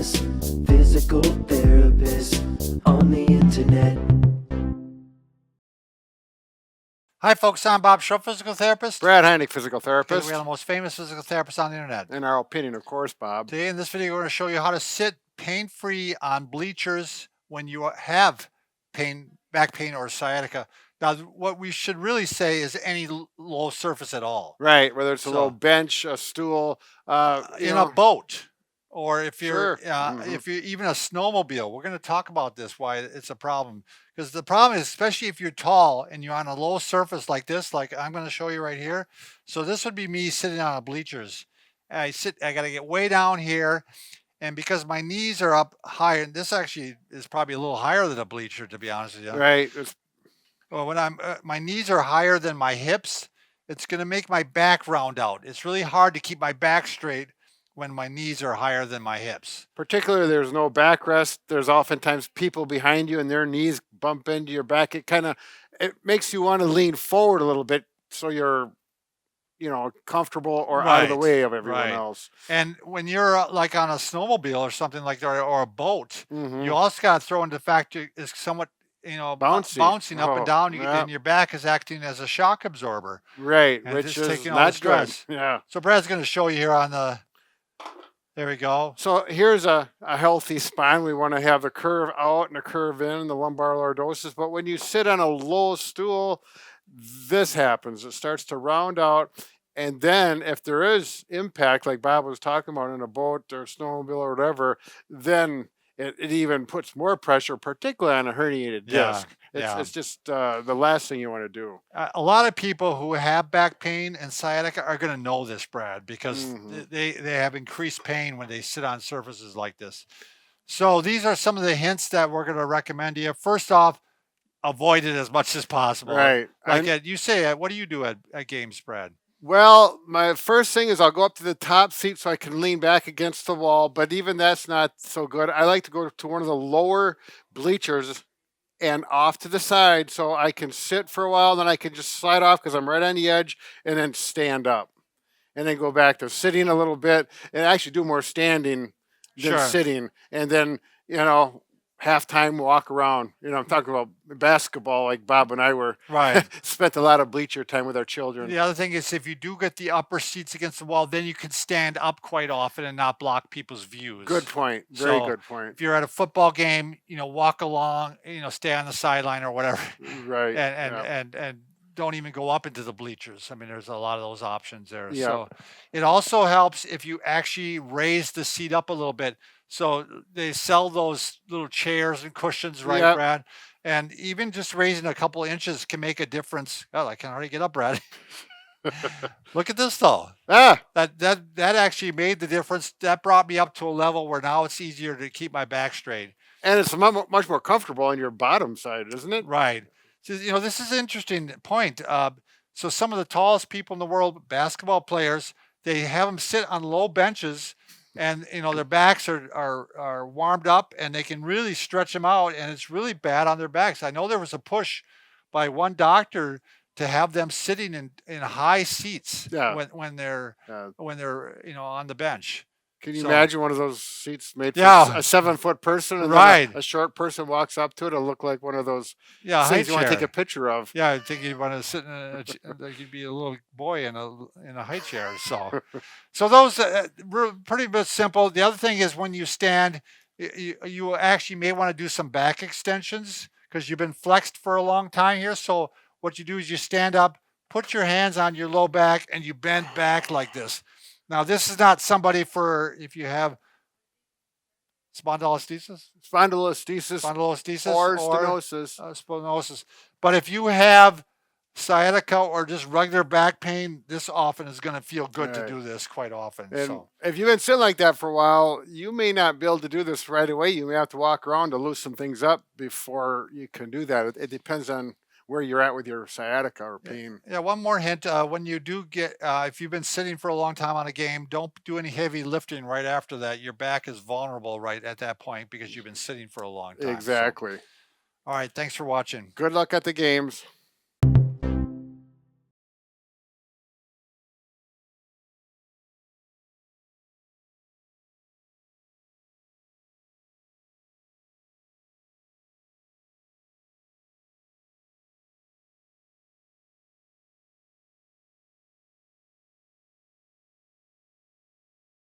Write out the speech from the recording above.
Therapist, physical therapist on the internet. Hi, folks. I'm Bob Schrupp, physical therapist. Brad Heineck, physical Okay, therapist. we are the most famous physical therapists on the internet. In our opinion, of course, Bob. Today in this video, we're going to show you how to sit pain-free on bleachers when you have back pain or sciatica. Now, what we should really say is any low surface at all. Right, whether it's a low bench, a stool, in a boat, or if you're Sure. if you're even a snowmobile. We're going to talk about this, why it's a problem. Because the problem is, especially if you're tall and you're on a low surface like this, like I'm going to show you right here. So this would be me sitting on a bleachers. I got to get way down here. And because my knees are up higher, and this actually is probably a little higher than a bleacher, to be honest with you. Right. Well, when my knees are higher than my hips, it's going to make my back round out. It's really hard to keep my back straight when my knees are higher than my hips. Particularly, there's no backrest. There's oftentimes people behind you and their knees bump into your back. It makes you want to lean forward a little bit so you're, comfortable or out of the way of everyone else. And when you're like on a snowmobile or something like that, or a boat, Mm-hmm. you also got to throw into the fact it's somewhat, bouncing up and down, and your back is acting as a shock absorber. Right, and which is taking all not the stress. good. Yeah. So Brad's going to show you here on the. There we go. So here's a healthy spine. We want to have the curve out and a curve in, the lumbar lordosis. But when you sit on a low stool, this happens. It starts to round out. And then if there is impact, like Bob was talking about in a boat or snowmobile or whatever, then it even puts more pressure, particularly on a herniated disc. It's just the last thing you want to do. A lot of people who have back pain and sciatica are going to know this, Brad, because they have increased pain when they sit on surfaces like this. So these are some of the hints that we're going to recommend to you. First off, avoid it as much as possible. Right. What do you do at games, Brad? Well, my first thing is I'll go up to the top seat so I can lean back against the wall, but even that's not so good. I like to go to one of the lower bleachers and off to the side so I can sit for a while, then I can just slide off because I'm right on the edge, and then stand up. And then go back to sitting a little bit and actually do more standing than sitting. And then, halftime walk around. I'm talking about basketball, like Bob and I were. Right. Spent a lot of bleacher time with our children. The other thing is, if you do get the upper seats against the wall, then you can stand up quite often and not block people's views. Good point. Very good point. If you're at a football game, walk along, stay on the sideline or whatever. Right. And don't even go up into the bleachers. I mean, there's a lot of those options there. Yeah. So it also helps if you actually raise the seat up a little bit. So they sell those little chairs and cushions, right, Yep. Brad? And even just raising a couple of inches can make a difference. Oh, I can already get up, Brad. Look at this though. That actually made the difference. That brought me up to a level where now it's easier to keep my back straight. And it's much more comfortable on your bottom side, isn't it? Right. So, this is an interesting point. So some of the tallest people in the world, basketball players, they have them sit on low benches, and their backs are warmed up, and they can really stretch them out, and it's really bad on their backs. I know there was a push by one doctor to have them sitting in high seats when they're on the bench. Can you imagine one of those seats made for a 7-foot person, and right. then a short person walks up to it? It'll look like one of those things you want to take a picture of. Yeah, I think you'd want to sit like you'd be a little boy in a high chair. So those pretty much simple. The other thing is when you stand, you actually may want to do some back extensions because you've been flexed for a long time here. So what you do is you stand up, put your hands on your low back, and you bend back like this. Now, this is not somebody for if you have spondylolisthesis or stenosis. But if you have sciatica or just regular back pain, this often is going to feel good to do this quite often. And if you've been sitting like that for a while, you may not be able to do this right away. You may have to walk around to loosen things up before you can do that. It depends on where you're at with your sciatica or pain. Yeah, one more hint. When you do get, if you've been sitting for a long time on a game, don't do any heavy lifting right after that. Your back is vulnerable right at that point because you've been sitting for a long time. Exactly. All right, thanks for watching. Good luck at the games.